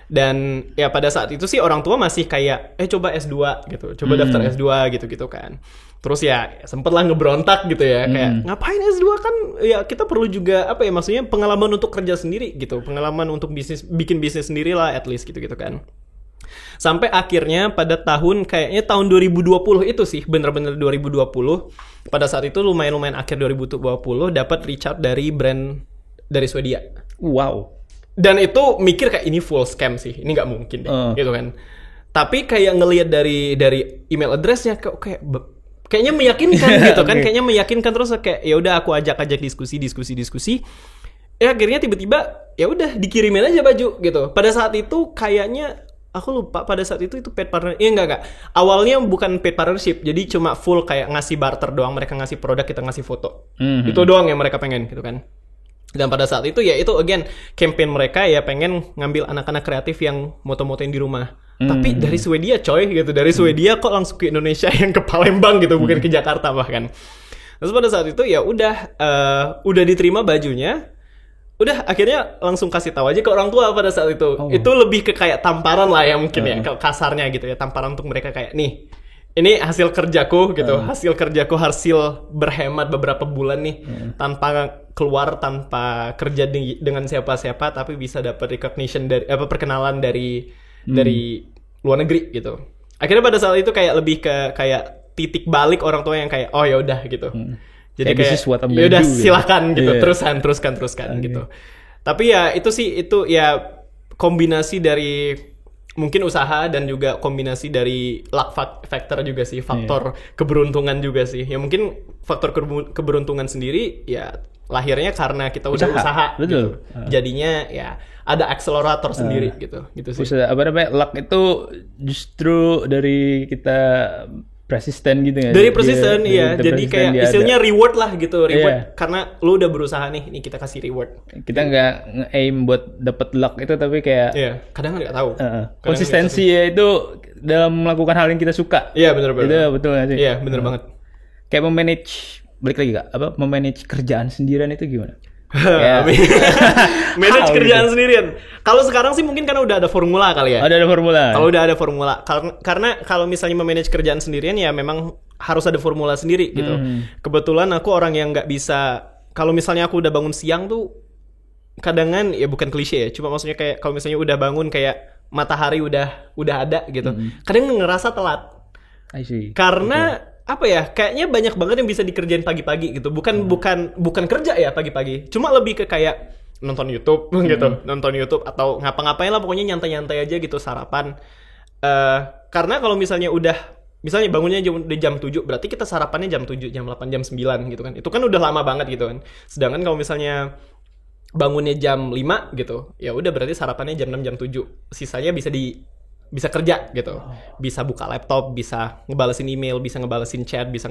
Dan ya pada saat itu sih orang tua masih kayak coba S2 gitu, coba daftar S2 gitu kan. Terus ya sempet lah ngebrontak gitu ya, kayak ngapain S2 kan ya kita perlu juga maksudnya pengalaman untuk kerja sendiri gitu, pengalaman untuk bikin bisnis sendiri lah at least gitu kan. Sampai akhirnya pada tahun 2020 itu sih, bener-bener 2020, pada saat itu lumayan akhir 2020 dapat reach out dari brand dari Swedia. Wow. Dan itu mikir kayak ini full scam sih, ini nggak mungkin deh, gitu kan. Tapi kayak ngelihat dari email addressnya kayaknya meyakinkan gitu kan, kayaknya meyakinkan, terus kayak ya udah aku ajak diskusi. Ya akhirnya tiba-tiba ya udah dikirimin aja baju gitu. Pada saat itu kayaknya aku lupa pada saat itu paid partner. Enggak. Awalnya bukan paid partnership, jadi cuma full kayak ngasih barter doang, mereka ngasih produk, kita ngasih foto. Itu doang yang mereka pengen gitu kan. Dan pada saat itu ya itu again campaign mereka ya pengen ngambil anak-anak kreatif yang moto-motoin di rumah. Tapi dari Swedia coy gitu. Dari Swedia kok langsung ke Indonesia, yang ke Palembang gitu, bukan ke Jakarta bahkan. Terus pada saat itu ya udah diterima bajunya. Udah akhirnya langsung kasih tahu aja ke orang tua pada saat itu. Itu lebih ke kayak tamparan lah ya mungkin ya, kasarnya gitu ya, tamparan untuk mereka kayak nih. Ini hasil kerjaku gitu, hasil berhemat beberapa bulan nih, tanpa kerja dengan siapa-siapa, tapi bisa dapat recognition dari perkenalan dari luar negeri gitu. Akhirnya pada saat itu kayak lebih ke kayak titik balik orang tua yang kayak oh ya udah gitu. Jadi kayak ya udah silakan gitu, teruskan gitu. Tapi ya itu ya kombinasi dari mungkin usaha dan juga kombinasi dari luck factor juga sih, faktor keberuntungan juga sih. Ya mungkin faktor keberuntungan sendiri ya lahirnya karena kita udah usaha gitu. Jadinya ya ada akselerator sendiri gitu sih. Luck itu justru dari kita persisten gitu ya. Dari persisten iya. Jadi kayak istilahnya reward lah gitu, reward karena lu udah berusaha nih kita kasih reward. Kita nggak nge-aim buat dapet luck itu, tapi kayak kadang nggak tahu. Konsistensi ya itu dalam melakukan hal yang kita suka. Iya benar. Itu betul nggak sih? Iya benar banget. Kayak balik lagi kak, memanage kerjaan sendirian itu gimana? Manage kerjaan sendirian. Kalau sekarang sih mungkin karena udah ada formula kali ya. Ada formula. Kalau udah ada formula, karena kalau misalnya memanage kerjaan sendirian ya memang harus ada formula sendiri gitu. Kebetulan aku orang yang nggak bisa. Kalau misalnya aku udah bangun siang tuh, kadangan ya bukan klise ya. Cuma maksudnya kayak kalau misalnya udah bangun kayak matahari udah ada gitu. Kadang ngerasa telat. I see. Karena kayaknya banyak banget yang bisa dikerjain pagi-pagi gitu. Bukan kerja ya pagi-pagi. Cuma lebih ke kayak nonton YouTube gitu. Nonton YouTube atau ngapa-ngapain lah, pokoknya nyantai-nyantai aja gitu, sarapan. Karena kalau misalnya bangunnya jam 7, berarti kita sarapannya jam 7, jam 8, jam 9 gitu kan. Itu kan udah lama banget gitu kan. Sedangkan kalau misalnya bangunnya jam 5 gitu, ya udah berarti sarapannya jam 6, jam 7. Sisanya bisa kerja gitu, bisa buka laptop, bisa ngebalesin email, bisa ngebalesin chat, bisa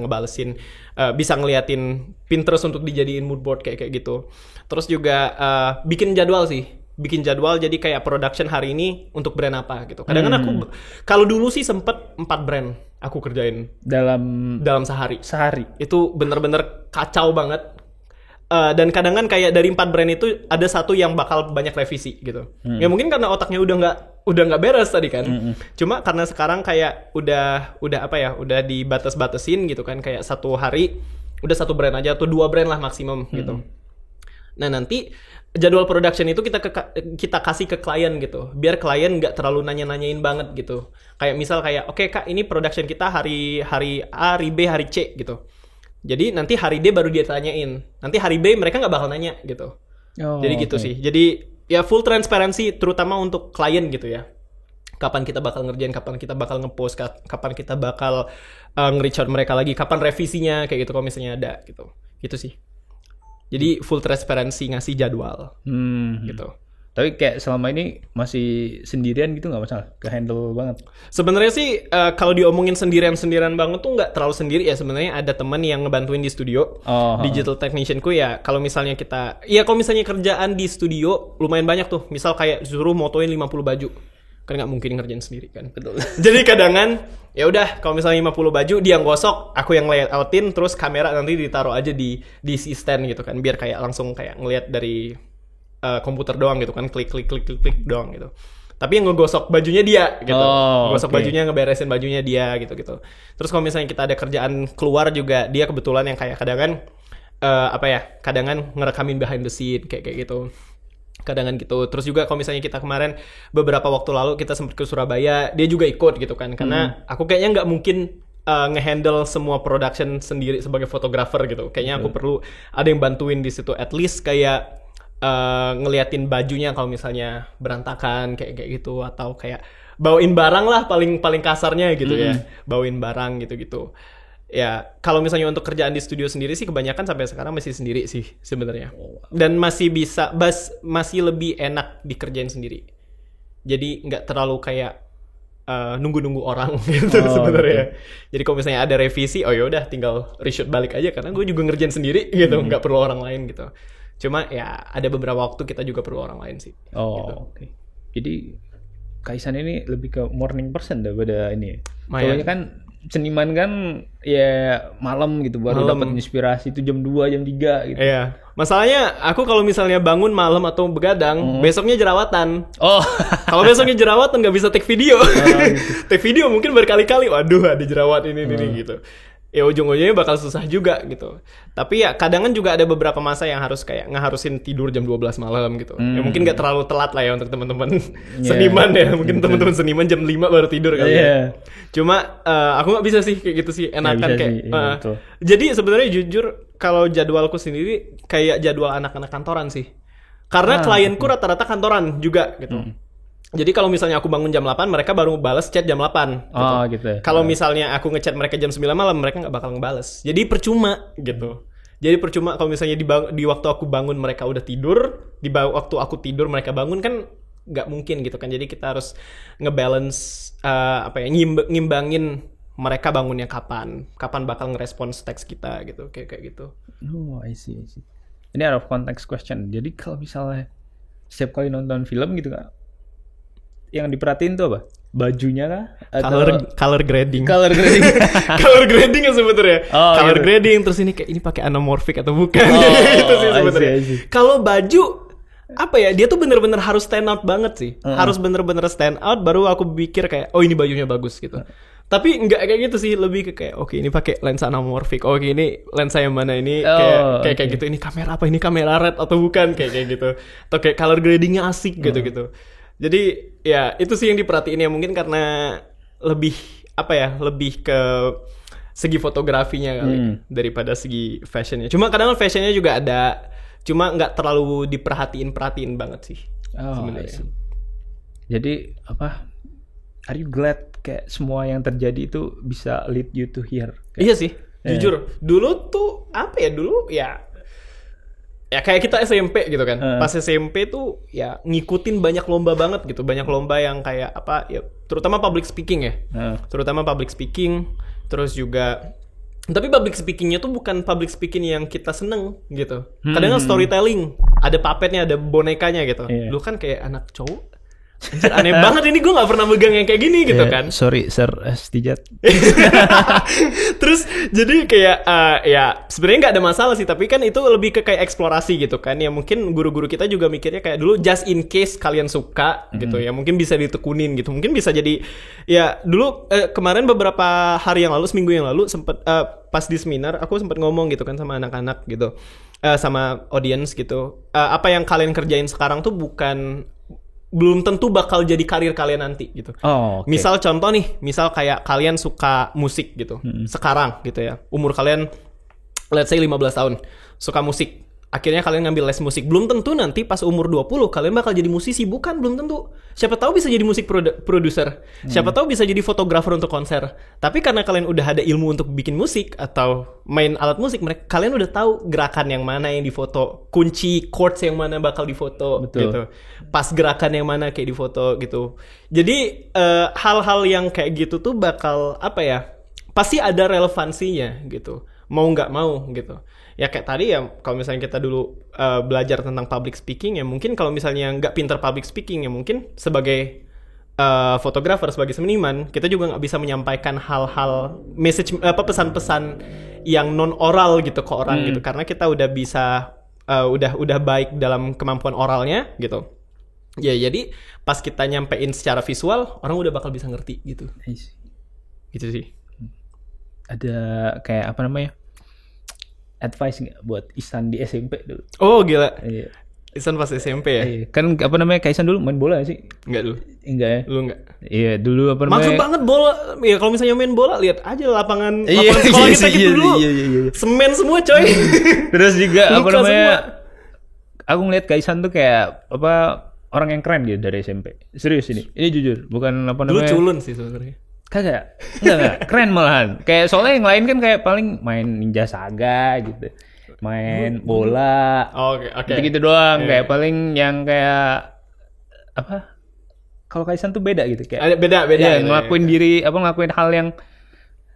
ngeliatin Pinterest untuk dijadiin mood board kayak gitu. Terus juga bikin jadwal jadi kayak production hari ini untuk brand apa gitu. Kadang-kadang aku kalau dulu sih sempet 4 brand aku kerjain dalam sehari. Itu bener-bener kacau banget. Dan kadang-kadang kayak dari 4 brand itu ada satu yang bakal banyak revisi gitu. Ya mungkin karena otaknya udah nggak beres tadi kan. Cuma karena sekarang kayak udah dibatas-batasin gitu kan, kayak satu hari udah 1 brand aja atau 2 brand lah maksimum gitu. Nah nanti jadwal production itu kita kasih ke klien gitu, biar klien nggak terlalu nanya-nanyain banget gitu. Kayak misal kayak oke kak, ini production kita hari A, hari B, hari C gitu. Jadi nanti hari D baru dia tanyain. Nanti hari B mereka nggak bakal nanya gitu. Jadi gitu sih. Jadi ya full transparency terutama untuk klien gitu ya. Kapan kita bakal ngerjain, kapan kita bakal ngepost, kapan kita bakal nge-reach out mereka lagi, kapan revisinya kayak gitu kalau misalnya ada gitu. Gitu sih. Jadi full transparency ngasih jadwal. Gitu. Tapi kayak selama ini masih sendirian gitu nggak masalah, ke-handle banget. Sebenarnya sih kalau diomongin sendirian banget tuh nggak terlalu sendiri ya. Sebenarnya ada teman yang ngebantuin di studio, digital technicianku ya. Kalau misalnya kalau misalnya kerjaan di studio lumayan banyak tuh. Misal kayak suruh motoin 50 baju, kan nggak mungkin ngerjain sendiri kan. Betul. Jadi kadangan ya udah kalau misalnya 50 baju dia yang gosok, aku yang layoutin, terus kamera nanti ditaruh aja di stand gitu kan, biar kayak langsung kayak ngelihat dari komputer doang gitu kan, klik doang gitu. Tapi yang ngegosok bajunya dia gitu. Gosok bajunya, ngeberesin bajunya dia gitu. Terus kalau misalnya kita ada kerjaan keluar juga, dia kebetulan yang kayak kadangan kadangan ngerekamin behind the scene kayak gitu. Kadangan gitu. Terus juga kalau misalnya kita kemarin beberapa waktu lalu kita sempat ke Surabaya, dia juga ikut gitu kan. Karena aku kayaknya nggak mungkin ngehandle semua production sendiri sebagai fotografer gitu. Kayaknya aku perlu ada yang bantuin di situ, at least kayak ngeliatin bajunya kalau misalnya berantakan kayak gitu, atau kayak bawain barang lah paling kasarnya gitu ya, bawain barang gitu. Ya kalau misalnya untuk kerjaan di studio sendiri sih kebanyakan sampai sekarang masih sendiri sih sebenarnya, dan masih masih lebih enak dikerjain sendiri. Jadi nggak terlalu kayak nunggu orang gitu sebenarnya. Jadi kalau misalnya ada revisi, oh yaudah tinggal reshoot balik aja karena gue juga ngerjain sendiri gitu, nggak perlu orang lain gitu. Cuma ya ada beberapa waktu kita juga perlu orang lain sih. Oke. Jadi Kaisan ini lebih ke morning person daripada ini. Soalnya kan seniman kan ya malam gitu baru dapat inspirasi itu jam 2, jam 3 gitu. Iya. Masalahnya aku kalau misalnya bangun malam atau begadang, besoknya jerawatan. Kalau besoknya jerawatan nggak bisa take video. Gitu. Take video mungkin berkali-kali. Waduh, ada jerawat ini gitu. Ya ujung-ujungnya bakal susah juga gitu. Tapi ya kadangan juga ada beberapa masa yang harus kayak ngeharusin tidur jam 12 malam gitu. Ya mungkin gak terlalu telat lah ya untuk teman-teman seniman ya. Mungkin teman-teman seniman jam 5 baru tidur kali ya. Cuma aku gak bisa sih kayak gitu sih. Enakan kayak jadi sebenarnya jujur kalau jadwalku sendiri kayak jadwal anak-anak kantoran sih. Karena klienku rata-rata kantoran juga gitu. Jadi kalau misalnya aku bangun jam 8, mereka baru balas chat jam 8 gitu. Kalau misalnya aku ngechat mereka jam 9 malam, mereka nggak bakal ngebales. Jadi percuma gitu. Jadi percuma kalau misalnya di waktu aku bangun mereka udah tidur, di waktu aku tidur mereka bangun, kan nggak mungkin gitu kan. Jadi kita harus ngebalance ngimbangin mereka bangunnya kapan bakal ngerespons teks kita gitu, kayak gitu. Oh, I see. Ini out of context question. Jadi kalau misalnya setiap kali nonton film gitu kan, yang diperhatiin tuh apa? Bajunya kah? Atau color grading. Color grading. Color grading ya sebetulnya. Color grading, terus ini kayak ini pakai anamorphic atau bukan? Gitu sih sebetulnya. Kalau baju apa ya? Dia tuh bener-bener harus stand out banget sih. Harus bener-bener stand out baru aku pikir kayak oh ini bajunya bagus gitu. Tapi enggak kayak gitu sih, lebih ke kayak oke, ini pakai lensa anamorphic. Oke, ini lensa yang mana ini kayak gitu. Ini kamera apa? Ini kamera red atau bukan kayak gitu. Atau kayak color gradingnya asik gitu. Jadi ya itu sih yang diperhatiin ya, mungkin karena lebih ke segi fotografinya kali daripada segi fashionnya. Cuma kadang fashionnya juga ada, cuma nggak terlalu diperhatiin banget sih sebenarnya. Jadi are you glad kayak semua yang terjadi itu bisa lead you to here? Iya sih, jujur. Dulu tuh ya kayak kita SMP gitu kan. Pas SMP tuh ya ngikutin banyak lomba banget gitu. Banyak lomba yang kayak terutama public speaking ya. Terutama public speaking. Terus juga tapi public speakingnya tuh bukan public speaking yang kita seneng gitu. Kadang storytelling, ada puppetnya, ada bonekanya gitu. Lu kan kayak anak cowok, anjir, aneh banget ini, gue gak pernah megang yang kayak gini gitu kan. Sorry sir, Stijat. Terus jadi kayak ya sebenarnya nggak ada masalah sih, tapi kan itu lebih ke kayak eksplorasi gitu kan. Ya mungkin guru-guru kita juga mikirnya kayak dulu just in case kalian suka gitu ya, mungkin bisa ditekunin gitu. Mungkin bisa jadi ya dulu kemarin beberapa hari yang lalu, seminggu yang lalu sempet pas di seminar aku sempet ngomong gitu kan sama anak-anak gitu, sama audience gitu. Apa yang kalian kerjain sekarang tuh belum tentu bakal jadi karir kalian nanti gitu. Misal contoh nih, misal kayak kalian suka musik gitu sekarang gitu ya, umur kalian let's say 15 tahun, suka musik. Akhirnya kalian ngambil les musik. Belum tentu nanti pas umur 20 kalian bakal jadi musisi. Bukan, belum tentu. Siapa tahu bisa jadi musik produser. Siapa tahu bisa jadi fotografer untuk konser. Tapi karena kalian udah ada ilmu untuk bikin musik atau main alat musik, kalian udah tahu gerakan yang mana yang difoto, kunci chords yang mana bakal difoto. Betul. Gitu. Pas gerakan yang mana kayak difoto gitu. Jadi hal-hal yang kayak gitu tuh bakal pasti ada relevansinya gitu. Mau nggak mau gitu. Ya kayak tadi ya, kalau misalnya kita dulu belajar tentang public speaking, ya mungkin kalau misalnya nggak pinter public speaking, ya mungkin sebagai fotografer, sebagai seniman, kita juga nggak bisa menyampaikan hal-hal message, pesan-pesan yang non oral gitu ke orang gitu, karena kita udah bisa udah baik dalam kemampuan oralnya gitu. Ya jadi pas kita nyampein secara visual, orang udah bakal bisa ngerti gitu. Nice. Gitu sih. Ada kayak advice nggak buat Ihsan di SMP dulu? Oh gila. Iya. Ihsan pas SMP ya? Iya. Kan Kak Ihsan dulu main bola sih? Enggak dulu. Enggak ya? Lu enggak? Iya, dulu Maksud banget bola. Ya kalau misalnya main bola, lihat aja lapangan Iya, sekolah kita gitu dulu. Iya. Semen semua coy. Terus juga Luka semua. aku ngeliat Kak Ihsan tuh kayak orang yang keren gitu dari SMP. Serius ini jujur, bukan Dulu culun sih sebenarnya. Kagak. Enggak. Keren malahan. Kayak soalnya yang lain kan kayak paling main Ninja Saga gitu. Main bola. Oke. Gitu doang. Iya. Kayak paling yang kayak kalau Kak Ihsan tuh beda gitu kayak. Ada beda. Iya, gitu. ngelakuin diri, ngelakuin hal yang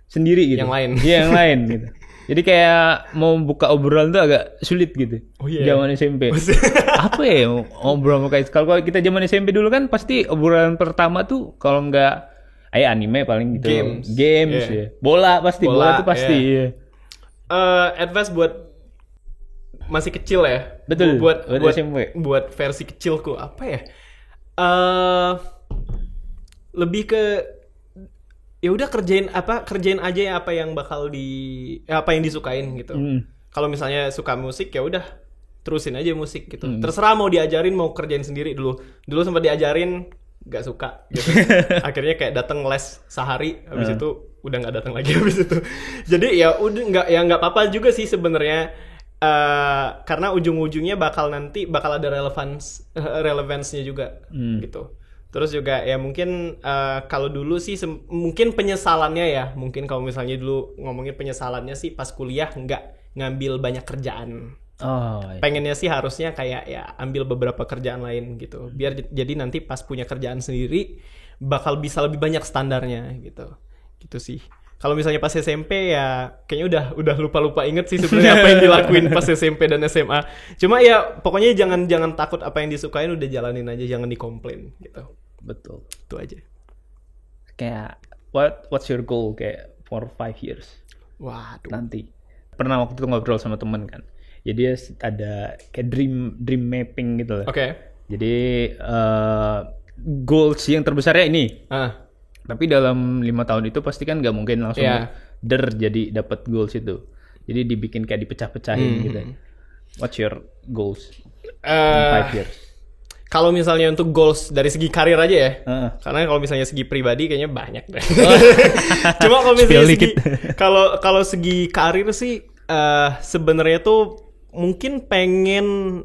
sendiri gitu. Yang lain. Iya, yang lain gitu. Jadi kayak mau buka obrolan tuh agak sulit gitu. Oh iya. Zaman SMP. Apa ya ngobrol sama Kak Ihsan? Kalau kita zaman SMP dulu kan pasti obrolan pertama tuh kalau enggak anime paling gitu. Games yeah. ya. Bola tuh pasti. Yeah. Advice buat masih kecil ya. Betul. Buat SMP. Buat versi kecilku apa ya? Lebih ke ya udah kerjain aja ya apa yang bakal apa yang disukain gitu. Kalau misalnya suka musik ya udah terusin aja musik gitu. Terserah mau diajarin mau kerjain sendiri dulu. Dulu sempat diajarin gak suka gitu. Akhirnya kayak datang les sehari, habis itu udah nggak datang lagi habis itu. Jadi ya udah nggak apa-apa juga sih sebenarnya, karena ujung-ujungnya bakal ada relevansnya juga gitu. Terus juga ya mungkin kalau dulu sih mungkin penyesalannya ya, mungkin kalau misalnya dulu ngomongin penyesalannya sih pas kuliah nggak ngambil banyak kerjaan. Oh, iya. Pengennya sih harusnya kayak ya ambil beberapa kerjaan lain gitu, biar jadi nanti pas punya kerjaan sendiri bakal bisa lebih banyak standarnya gitu sih. Kalau misalnya pas SMP ya kayaknya udah lupa inget sih sebenarnya apa yang dilakuin pas SMP dan SMA. Cuma ya pokoknya jangan takut apa yang disukain, udah jalanin aja, jangan dikomplain gitu. Betul. Itu aja. Kayak what's your goal kayak for 5 years? Waduh. Nanti. Pernah waktu itu ngobrol sama temen kan. Jadi ada kayak dream mapping gitu loh. Oke. Jadi goals yang terbesarnya ini. Tapi dalam 5 tahun itu pasti kan nggak mungkin langsung jadi dapat goals itu. Jadi dibikin kayak dipecah-pecahin gitu. What's your goals in 5 years? Kalau misalnya untuk goals dari segi karir aja ya, karena kalau misalnya segi pribadi kayaknya banyak deh. Cuma kalau misalnya kalau segi karir sih sebenarnya tuh mungkin pengen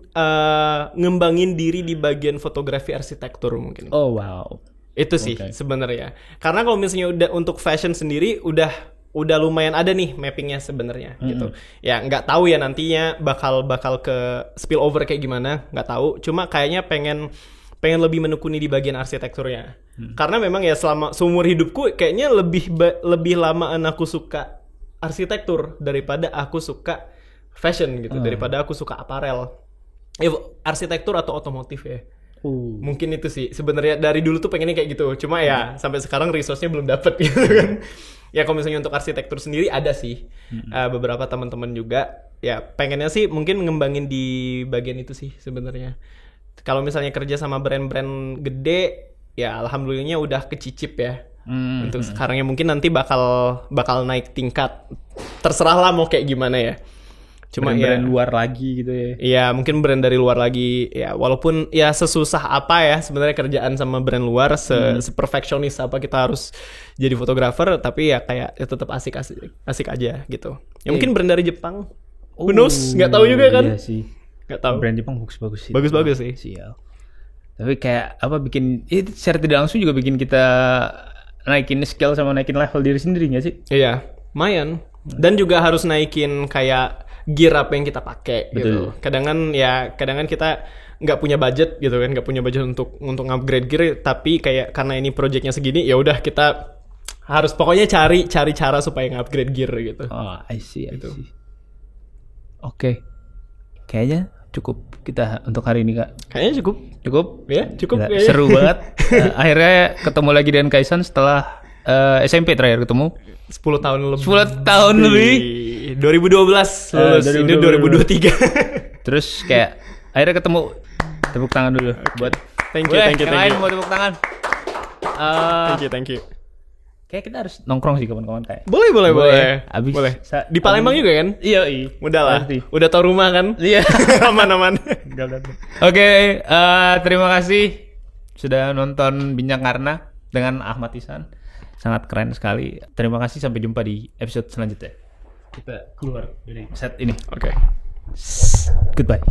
ngembangin diri di bagian fotografi arsitektur mungkin. Oh wow. Itu sih sebenarnya. Karena kalau misalnya udah untuk fashion sendiri udah lumayan ada nih mappingnya sebenarnya gitu. Ya nggak tahu ya nantinya bakal ke spill over kayak gimana, nggak tahu. Cuma kayaknya pengen lebih menekuni di bagian arsitekturnya. Karena memang ya selama seumur hidupku kayaknya lebih lamaan aku suka arsitektur daripada aku suka fashion gitu, daripada aku suka aparel. Ya arsitektur atau otomotif ya. Mungkin itu sih sebenarnya dari dulu tuh pengennya kayak gitu. Cuma ya sampai sekarang resource-nya belum dapet gitu kan. Ya kalau misalnya untuk arsitektur sendiri ada sih beberapa teman-teman juga. Ya pengennya sih mungkin ngembangin di bagian itu sih sebenarnya. Kalau misalnya kerja sama brand-brand gede, ya alhamdulillahnya udah kecicip ya. Untuk sekarangnya mungkin nanti bakal naik tingkat. Terserah lah mau kayak gimana ya. Cuma brand luar lagi gitu ya. Iya, mungkin brand dari luar lagi. Ya, walaupun ya sesusah apa ya sebenarnya kerjaan sama brand luar, seperfeksionis apa kita harus jadi fotografer, tapi ya kayak ya tetap asik aja gitu. Ya mungkin brand dari Jepang. Who knows? Nggak tahu juga kan? Iya sih. Nggak tahu. Brand Jepang bagus-bagus sih. Bagus-bagus sih. Sial. Tapi kayak apa bikin itu secara tidak langsung juga bikin kita naikin skill sama naikin level diri sendiri nggak sih? Iya, lumayan. Dan juga harus naikin kayak gear apa yang kita pakai gitu. Kadang kita nggak punya budget gitu kan, nggak punya budget untuk upgrade gear, tapi kayak karena ini projectnya segini, ya udah kita harus pokoknya cari cara supaya upgrade gear gitu. Oh, I see. Oke. Kayaknya cukup kita untuk hari ini, Kak. Kayaknya cukup. Cukup? Ya, cukup. Gila, seru banget. Akhirnya ketemu lagi dengan Kaisan setelah SMP terakhir ketemu. 10 tahun lebih. 10 tahun lebih. 2012 lulus. Ini 2023. Terus kayak akhirnya ketemu. Tepuk tangan dulu buat Thank you. Yang lain mau tepuk tangan. Thank you. Kayak kita harus nongkrong sih kawan-kawan kayak. Boleh. Abis boleh. Di Palembang juga kan? Iya. Udah lah. Udah tau rumah kan? Iya. Aman. Oke, terima kasih sudah nonton Bincang Karna dengan Ahmad Ihsan. Sangat keren sekali. Terima kasih, sampai jumpa di episode selanjutnya. Kita keluar dari set ini. Oke. Goodbye.